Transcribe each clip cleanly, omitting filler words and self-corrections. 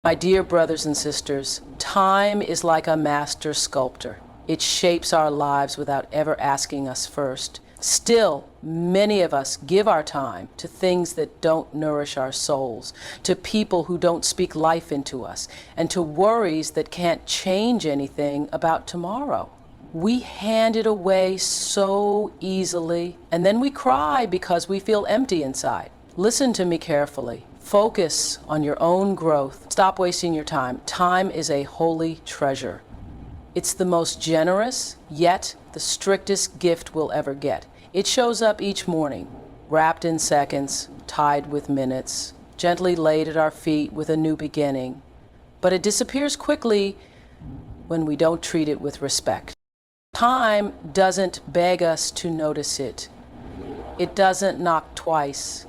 My dear brothers and sisters, time is like a master sculptor. It shapes our lives without ever asking us first. Still, many of us give our time to things that don't nourish our souls, to people who don't speak life into us, and to worries that can't change anything about tomorrow. We hand it away so easily, and then we cry because we feel empty inside. Listen to me carefully. Focus on your own growth. Stop wasting your time. Time is a holy treasure. It's the most generous, yet the strictest gift we'll ever get. It shows up each morning, wrapped in seconds, tied with minutes, gently laid at our feet with a new beginning. But it disappears quickly when we don't treat it with respect. Time doesn't beg us to notice it. It doesn't knock twice.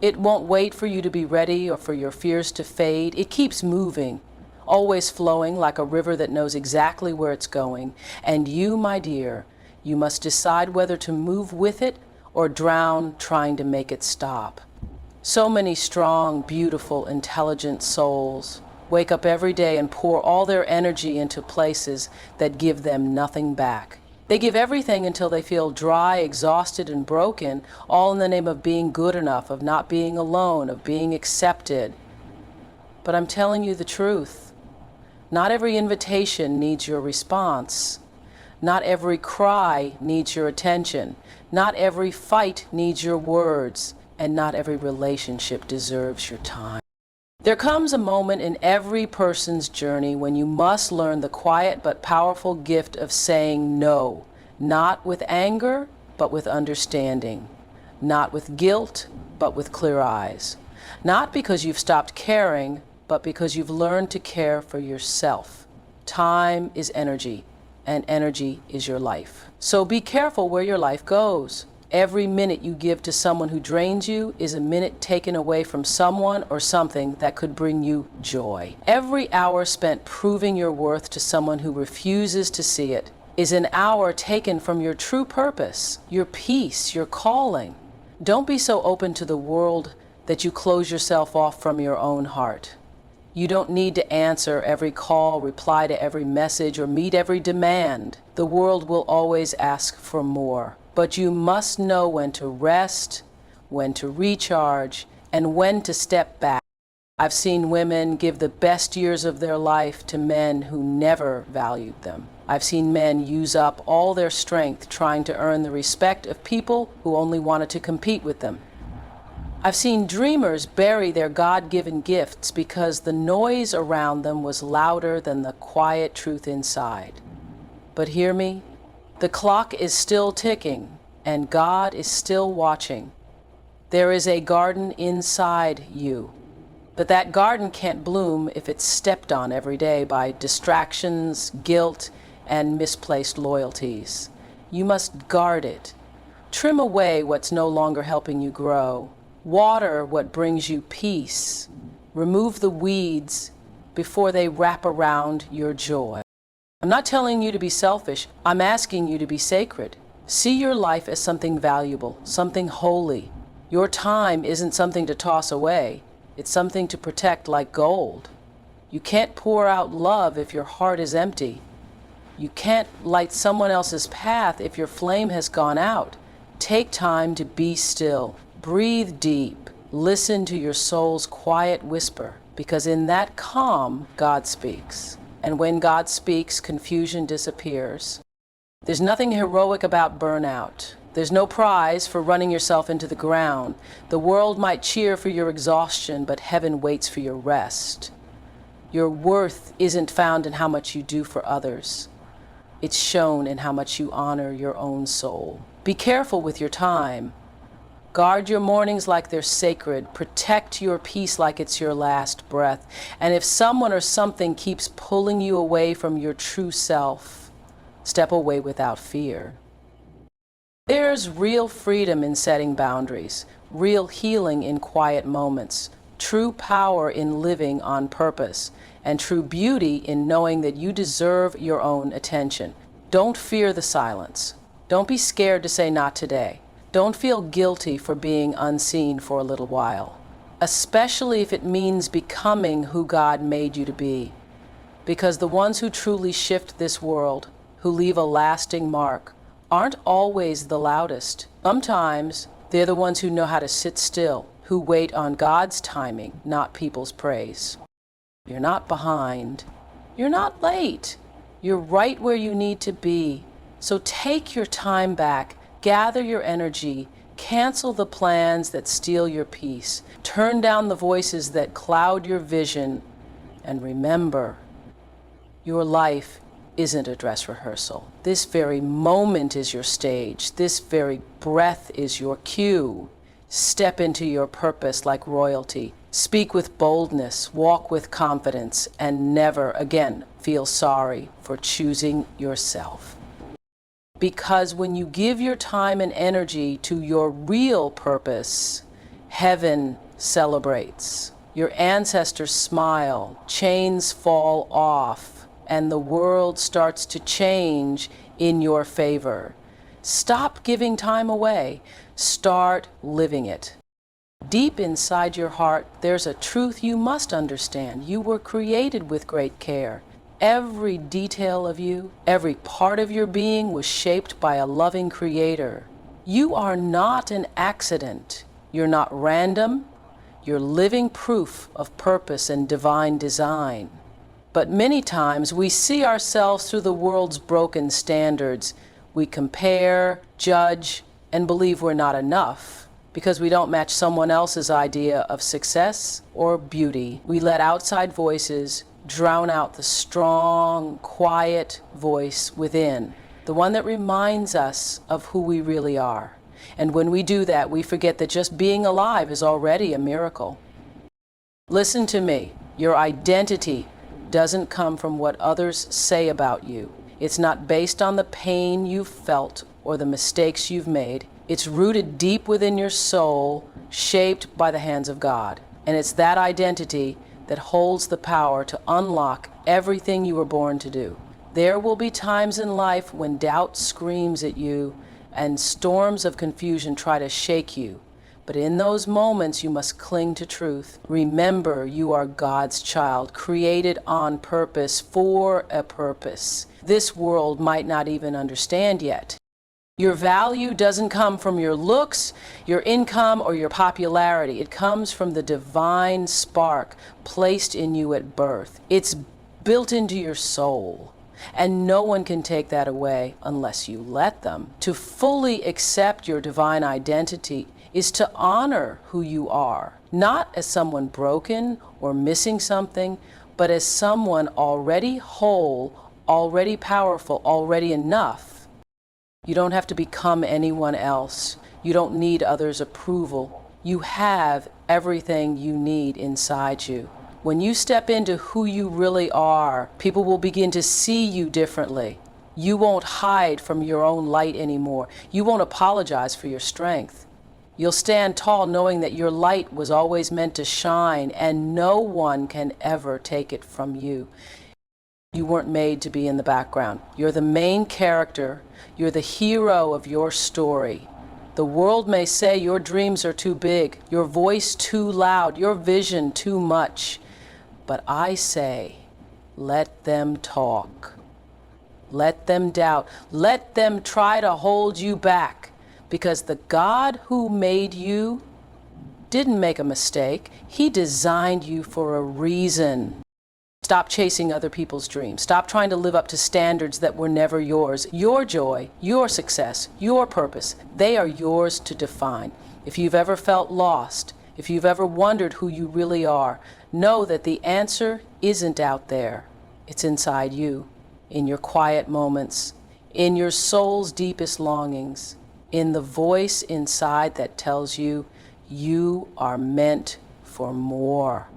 It won't wait for you to be ready or for your fears to fade. It keeps moving, always flowing like a river that knows exactly where it's going. And you, my dear, you must decide whether to move with it or drown trying to make it stop. So many strong, beautiful, intelligent souls wake up every day and pour all their energy into places that give them nothing back. They give everything until they feel dry, exhausted, and broken, all in the name of being good enough, of not being alone, of being accepted. But I'm telling you the truth. Not every invitation needs your response. Not every cry needs your attention. Not every fight needs your words. And not every relationship deserves your time. There comes a moment in every person's journey when you must learn the quiet but powerful gift of saying no, not with anger, but with understanding, not with guilt, but with clear eyes, not because you've stopped caring, but because you've learned to care for yourself. Time is energy, and energy is your life. So be careful where your life goes. Every minute you give to someone who drains you is a minute taken away from someone or something that could bring you joy. Every hour spent proving your worth to someone who refuses to see it is an hour taken from your true purpose, your peace, your calling. Don't be so open to the world that you close yourself off from your own heart. You don't need to answer every call, reply to every message, or meet every demand. The world will always ask for more. But you must know when to rest, when to recharge, and when to step back. I've seen women give the best years of their life to men who never valued them. I've seen men use up all their strength trying to earn the respect of people who only wanted to compete with them. I've seen dreamers bury their God-given gifts because the noise around them was louder than the quiet truth inside. But hear me? The clock is still ticking, and God is still watching. There is a garden inside you, but that garden can't bloom if it's stepped on every day by distractions, guilt, and misplaced loyalties. You must guard it. Trim away what's no longer helping you grow. Water what brings you peace. Remove the weeds before they wrap around your joy. I'm not telling you to be selfish. I'm asking you to be sacred. See your life as something valuable, something holy. Your time isn't something to toss away. It's something to protect like gold. You can't pour out love if your heart is empty. You can't light someone else's path if your flame has gone out. Take time to be still. Breathe deep. Listen to your soul's quiet whisper, because in that calm, God speaks. And when God speaks, confusion disappears. There's nothing heroic about burnout. There's no prize for running yourself into the ground. The world might cheer for your exhaustion, but heaven waits for your rest. Your worth isn't found in how much you do for others. It's shown in how much you honor your own soul. Be careful with your time. Guard your mornings like they're sacred. Protect your peace like it's your last breath. And if someone or something keeps pulling you away from your true self, step away without fear. There's real freedom in setting boundaries, real healing in quiet moments, true power in living on purpose, and true beauty in knowing that you deserve your own attention. Don't fear the silence. Don't be scared to say not today. Don't feel guilty for being unseen for a little while. especially if it means becoming who God made you to be. Because the ones who truly shift this world, who leave a lasting mark, aren't always the loudest. Sometimes they're the ones who know how to sit still, who wait on God's timing, not people's praise. You're not behind. You're not late. You're right where you need to be. So take your time back, gather your energy, cancel the plans that steal your peace, turn down the voices that cloud your vision, and remember, your life isn't a dress rehearsal. This very moment is your stage. This very breath is your cue. Step into your purpose like royalty. Speak with boldness, walk with confidence, and never again feel sorry for choosing yourself. Because when you give your time and energy to your real purpose, heaven celebrates. Your ancestors smile, chains fall off, and the world starts to change in your favor. Stop giving time away. Start living it. Deep inside your heart, there's a truth you must understand. You were created with great care. Every detail of you, every part of your being was shaped by a loving creator. You are not an accident. You're not random. You're living proof of purpose and divine design. But many times we see ourselves through the world's broken standards. We compare, judge, and believe we're not enough because we don't match someone else's idea of success or beauty. We let outside voices drown out the strong, quiet voice within, the one that reminds us of who we really are. And when we do that, we forget that just being alive is already a miracle. Listen to me. Your identity doesn't come from what others say about you. It's not based on the pain you've felt or the mistakes you've made. It's rooted deep within your soul, shaped by the hands of God. And it's that identity that holds the power to unlock everything you were born to do. There will be times in life when doubt screams at you and storms of confusion try to shake you. But in those moments, you must cling to truth. Remember, you are God's child, created on purpose for a purpose. This world might not even understand yet. Your value doesn't come from your looks, your income, or your popularity. It comes from the divine spark placed in you at birth. It's built into your soul, and no one can take that away unless you let them. To fully accept your divine identity is to honor who you are, not as someone broken or missing something, but as someone already whole, already powerful, already enough. You don't have to become anyone else. You don't need others' approval. You have everything you need inside you. When you step into who you really are, people will begin to see you differently. You won't hide from your own light anymore. You won't apologize for your strength. You'll stand tall knowing that your light was always meant to shine and no one can ever take it from you. You weren't made to be in the background. You're the main character. You're the hero of your story. The world may say your dreams are too big, your voice too loud, your vision too much. But I say, let them talk. Let them doubt. Let them try to hold you back. Because the God who made you didn't make a mistake. He designed you for a reason. Stop chasing other people's dreams. Stop trying to live up to standards that were never yours. Your joy, your success, your purpose, they are yours to define. If you've ever felt lost, if you've ever wondered who you really are, know that the answer isn't out there. It's inside you, in your quiet moments, in your soul's deepest longings, in the voice inside that tells you you are meant for more.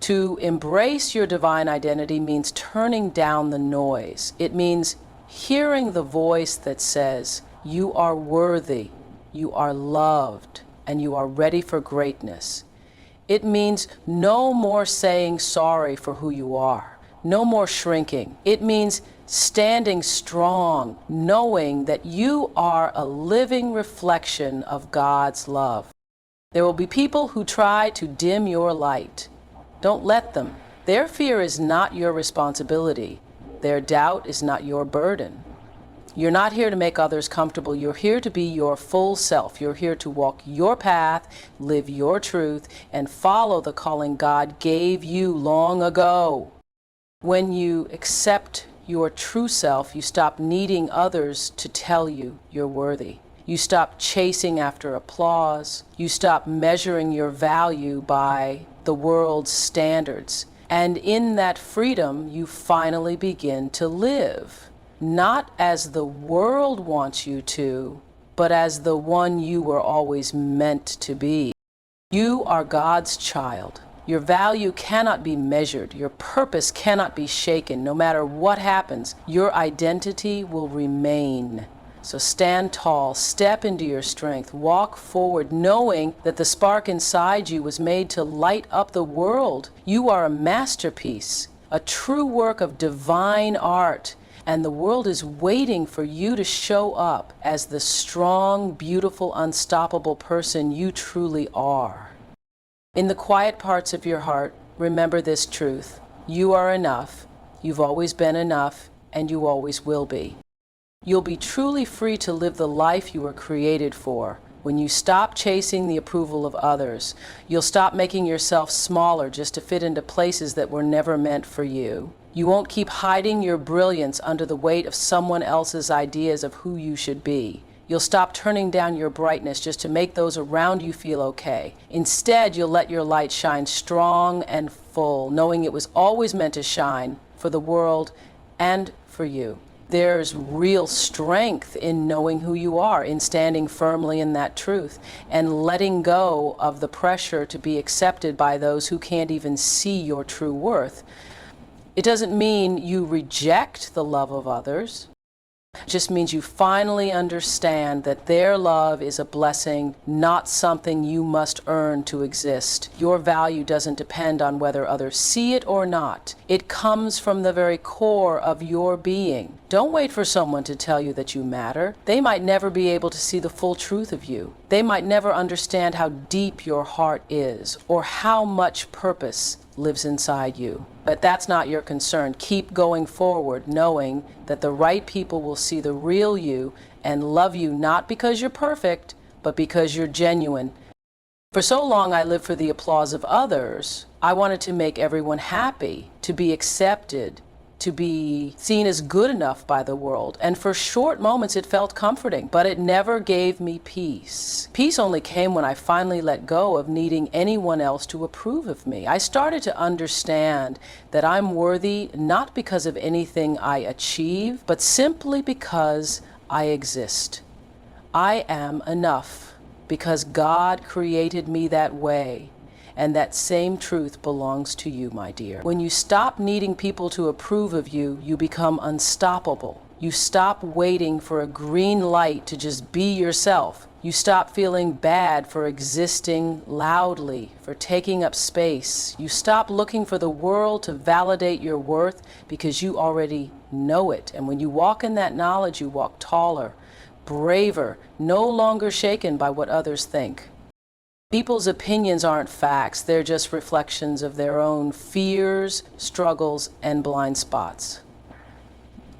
To embrace your divine identity means turning down the noise. It means hearing the voice that says, you are worthy, you are loved, and you are ready for greatness. It means no more saying sorry for who you are, no more shrinking. It means standing strong, knowing that you are a living reflection of God's love. There will be people who try to dim your light. Don't let them. Their fear is not your responsibility. Their doubt is not your burden. You're not here to make others comfortable. You're here to be your full self. You're here to walk your path, live your truth, and follow the calling God gave you long ago. When you accept your true self, you stop needing others to tell you you're worthy. You stop chasing after applause. You stop measuring your value by the world's standards. And in that freedom, you finally begin to live, not as the world wants you to, but as the one you were always meant to be. You are God's child. Your value cannot be measured. Your purpose cannot be shaken. No matter what happens, your identity will remain. So stand tall, step into your strength, walk forward, knowing that the spark inside you was made to light up the world. You are a masterpiece, a true work of divine art, and the world is waiting for you to show up as the strong, beautiful, unstoppable person you truly are. In the quiet parts of your heart, remember this truth. You are enough, you've always been enough, and you always will be. You'll be truly free to live the life you were created for when you stop chasing the approval of others. You'll stop making yourself smaller just to fit into places that were never meant for you. You won't keep hiding your brilliance under the weight of someone else's ideas of who you should be. You'll stop turning down your brightness just to make those around you feel okay. Instead, you'll let your light shine strong and full, knowing it was always meant to shine for the world and for you. There's real strength in knowing who you are, in standing firmly in that truth, and letting go of the pressure to be accepted by those who can't even see your true worth. It doesn't mean you reject the love of others. It just means you finally understand that their love is a blessing, not something you must earn to exist. Your value doesn't depend on whether others see it or not. It comes from the very core of your being. Don't wait for someone to tell you that you matter. They might never be able to see the full truth of you. They might never understand how deep your heart is or how much purpose lives inside you. But that's not your concern. Keep going forward, knowing that the right people will see the real you and love you not because you're perfect, but because you're genuine. For so long I lived for the applause of others. I wanted to make everyone happy, to be accepted, to be seen as good enough by the world. And for short moments it felt comforting, but it never gave me peace. Peace only came when I finally let go of needing anyone else to approve of me. I started to understand that I'm worthy not because of anything I achieve, but simply because I exist. I am enough because God created me that way. And that same truth belongs to you, my dear. When you stop needing people to approve of you, you become unstoppable. You stop waiting for a green light to just be yourself. You stop feeling bad for existing loudly, for taking up space. You stop looking for the world to validate your worth because you already know it. And when you walk in that knowledge, you walk taller, braver, no longer shaken by what others think. People's opinions aren't facts, they're just reflections of their own fears, struggles, and blind spots.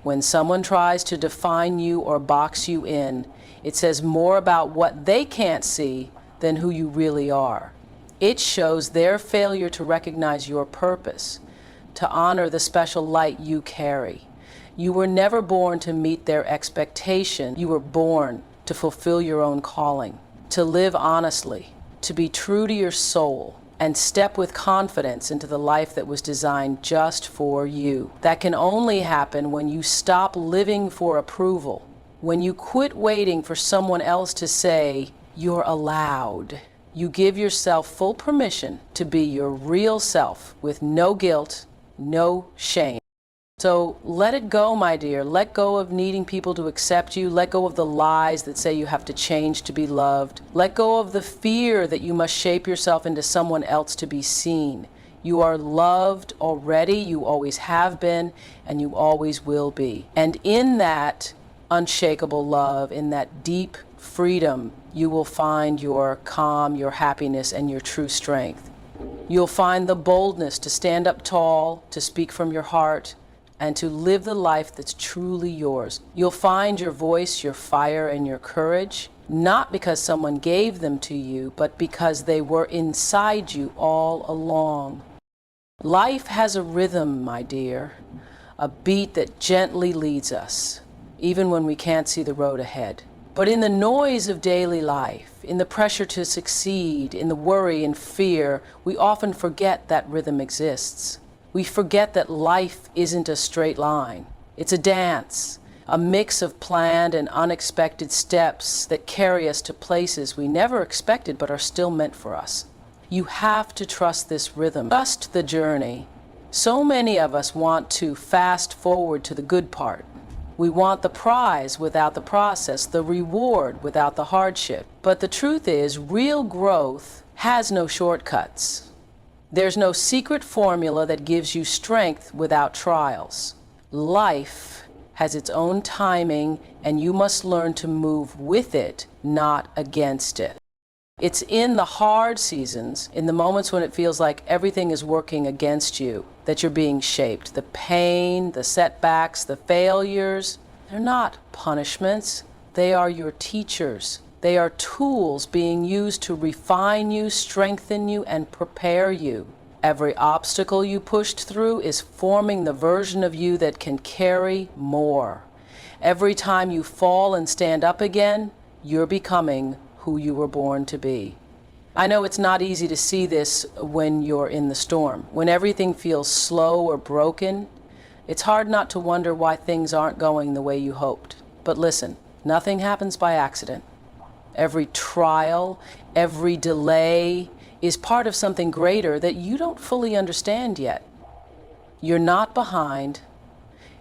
When someone tries to define you or box you in, it says more about what they can't see than who you really are. It shows their failure to recognize your purpose, to honor the special light you carry. You were never born to meet their expectation. You were born to fulfill your own calling, to live honestly, to be true to your soul, and step with confidence into the life that was designed just for you. That can only happen when you stop living for approval, when you quit waiting for someone else to say, "You're allowed." You give yourself full permission to be your real self with no guilt, no shame. So let it go, my dear. Let go of needing people to accept you. Let go of the lies that say you have to change to be loved. Let go of the fear that you must shape yourself into someone else to be seen. You are loved already. You always have been, and you always will be. And in that unshakable love, in that deep freedom, you will find your calm, your happiness, and your true strength. You'll find the boldness to stand up tall, to speak from your heart, and to live the life that's truly yours. You'll find your voice, your fire, and your courage, not because someone gave them to you, but because they were inside you all along. Life has a rhythm, my dear, a beat that gently leads us, even when we can't see the road ahead. But in the noise of daily life, in the pressure to succeed, in the worry and fear, we often forget that rhythm exists. We forget that life isn't a straight line. It's a dance, a mix of planned and unexpected steps that carry us to places we never expected but are still meant for us. You have to trust this rhythm. Trust the journey. So many of us want to fast forward to the good part. We want the prize without the process, the reward without the hardship. But the truth is, real growth has no shortcuts. There's no secret formula that gives you strength without trials. Life has its own timing, and you must learn to move with it, not against it. It's in the hard seasons, in the moments when it feels like everything is working against you, that you're being shaped. The pain, the setbacks, the failures, they're not punishments. They are your teachers. They are tools being used to refine you, strengthen you, and prepare you. Every obstacle you pushed through is forming the version of you that can carry more. Every time you fall and stand up again, you're becoming who you were born to be. I know it's not easy to see this when you're in the storm. When everything feels slow or broken, it's hard not to wonder why things aren't going the way you hoped. But listen, nothing happens by accident. Every trial, every delay is part of something greater that you don't fully understand yet. You're not behind.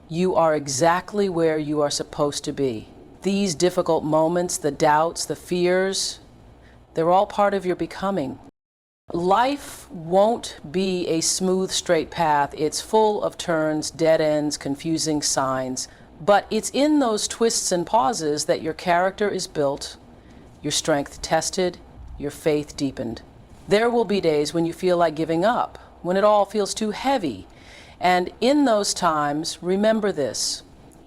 You are exactly where you are supposed to be. These difficult moments, the doubts, the fears, they're all part of your becoming. Life won't be a smooth, straight path. It's full of turns, dead ends, confusing signs. But it's in those twists and pauses that your character is built, your strength tested, your faith deepened. There will be days when you feel like giving up, when it all feels too heavy. And in those times, remember this: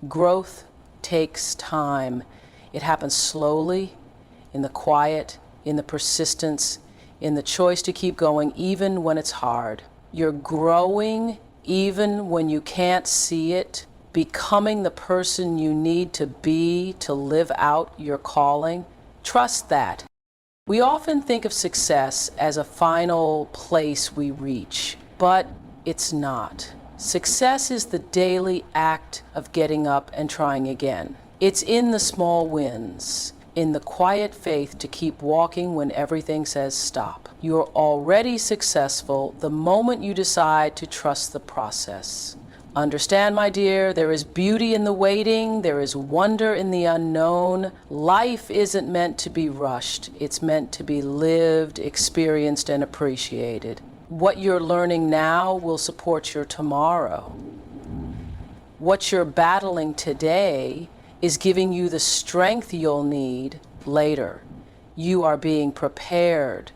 growth takes time. It happens slowly, in the quiet, in the persistence, in the choice to keep going even when it's hard. You're growing even when you can't see it, becoming the person you need to be to live out your calling. Trust that. We often think of success as a final place we reach, but it's not. Success is the daily act of getting up and trying again. It's in the small wins, in the quiet faith to keep walking when everything says stop. You're already successful the moment you decide to trust the process. Understand, my dear, there is beauty in the waiting, there is wonder in the unknown. Life isn't meant to be rushed. It's meant to be lived, experienced, and appreciated. What you're learning now will support your tomorrow. What you're battling today is giving you the strength you'll need later. You are being prepared.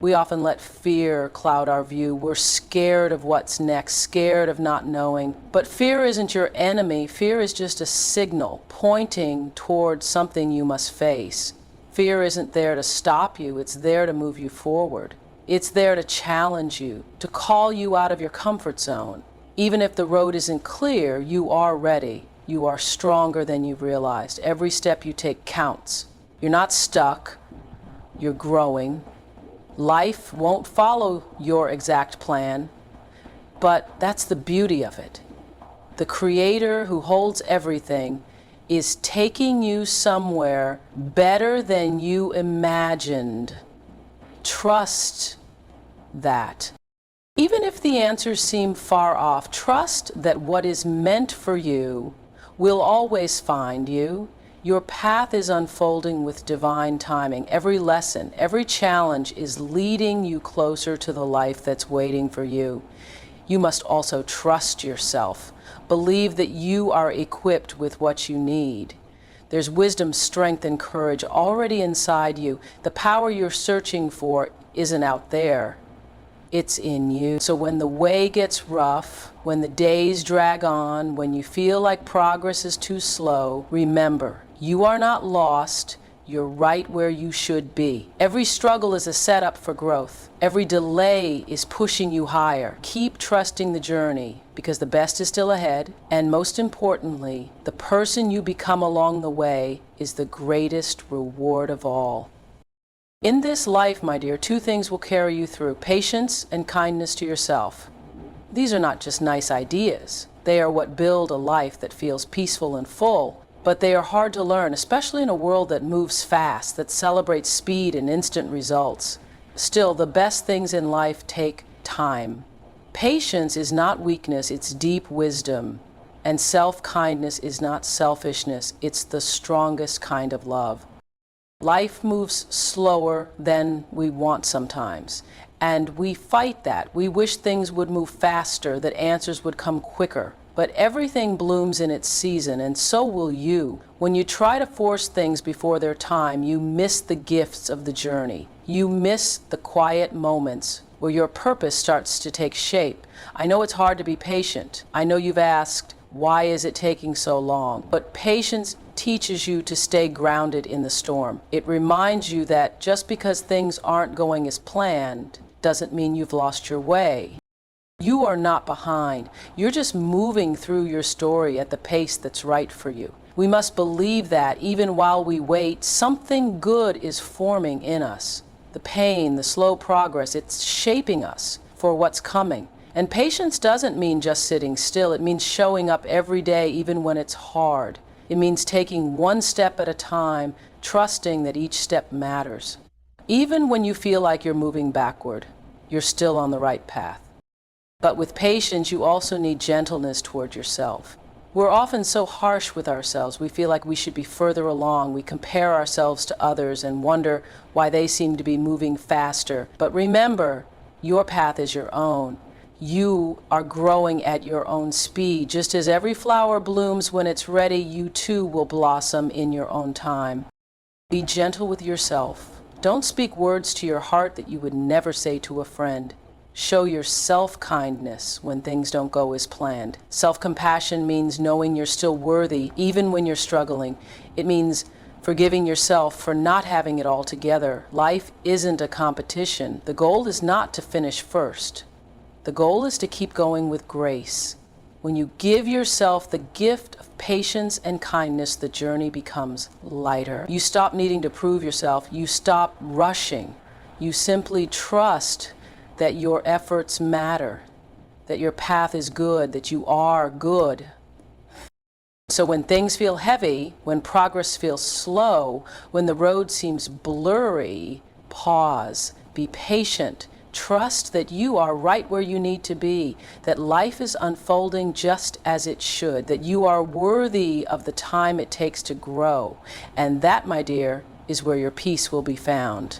We often let fear cloud our view. We're scared of what's next, scared of not knowing. But fear isn't your enemy. Fear is just a signal pointing towards something you must face. Fear isn't there to stop you. It's there to move you forward. It's there to challenge you, to call you out of your comfort zone. Even if the road isn't clear, you are ready. You are stronger than you've realized. Every step you take counts. You're not stuck. You're growing. Life won't follow your exact plan, but that's the beauty of it. The Creator who holds everything is taking you somewhere better than you imagined. Trust that. Even if the answers seem far off, trust that what is meant for you will always find you. Your path is unfolding with divine timing. Every lesson, every challenge is leading you closer to the life that's waiting for you. You must also trust yourself. Believe that you are equipped with what you need. There's wisdom, strength, and courage already inside you. The power you're searching for isn't out there. It's in you. So when the way gets rough, when the days drag on, when you feel like progress is too slow, remember, you are not lost. You're right where you should be. Every struggle is a setup for growth. Every delay is pushing you higher. Keep trusting the journey because the best is still ahead. And most importantly, the person you become along the way is the greatest reward of all. In this life, my dear, two things will carry you through: patience and kindness to yourself. These are not just nice ideas. They are what build a life that feels peaceful and full. But they are hard to learn, especially in a world that moves fast, that celebrates speed and instant results. Still, the best things in life take time. Patience is not weakness, it's deep wisdom. And self-kindness is not selfishness, it's the strongest kind of love. Life moves slower than we want sometimes, and we fight that. We wish things would move faster, that answers would come quicker. But everything blooms in its season, and so will you. When you try to force things before their time, you miss the gifts of the journey. You miss the quiet moments where your purpose starts to take shape. I know it's hard to be patient. I know you've asked, why is it taking so long? But patience teaches you to stay grounded in the storm. It reminds you that just because things aren't going as planned doesn't mean you've lost your way. You are not behind. You're just moving through your story at the pace that's right for you. We must believe that even while we wait, something good is forming in us. The pain, the slow progress, it's shaping us for what's coming. And patience doesn't mean just sitting still. It means showing up every day, even when it's hard. It means taking one step at a time, trusting that each step matters. Even when you feel like you're moving backward, you're still on the right path. But with patience, you also need gentleness toward yourself. We're often so harsh with ourselves. We feel like we should be further along. We compare ourselves to others and wonder why they seem to be moving faster. But remember, your path is your own. You are growing at your own speed. Just as every flower blooms when it's ready, you too will blossom in your own time. Be gentle with yourself. Don't speak words to your heart that you would never say to a friend. Show yourself kindness when things don't go as planned. Self-compassion means knowing you're still worthy even when you're struggling. It means forgiving yourself for not having it all together. Life isn't a competition. The goal is not to finish first. The goal is to keep going with grace. When you give yourself the gift of patience and kindness, the journey becomes lighter. You stop needing to prove yourself. You stop rushing. You simply trust that your efforts matter, that your path is good, that you are good. So when things feel heavy, when progress feels slow, when the road seems blurry, pause, be patient, trust that you are right where you need to be, that life is unfolding just as it should, that you are worthy of the time it takes to grow. And that, my dear, is where your peace will be found.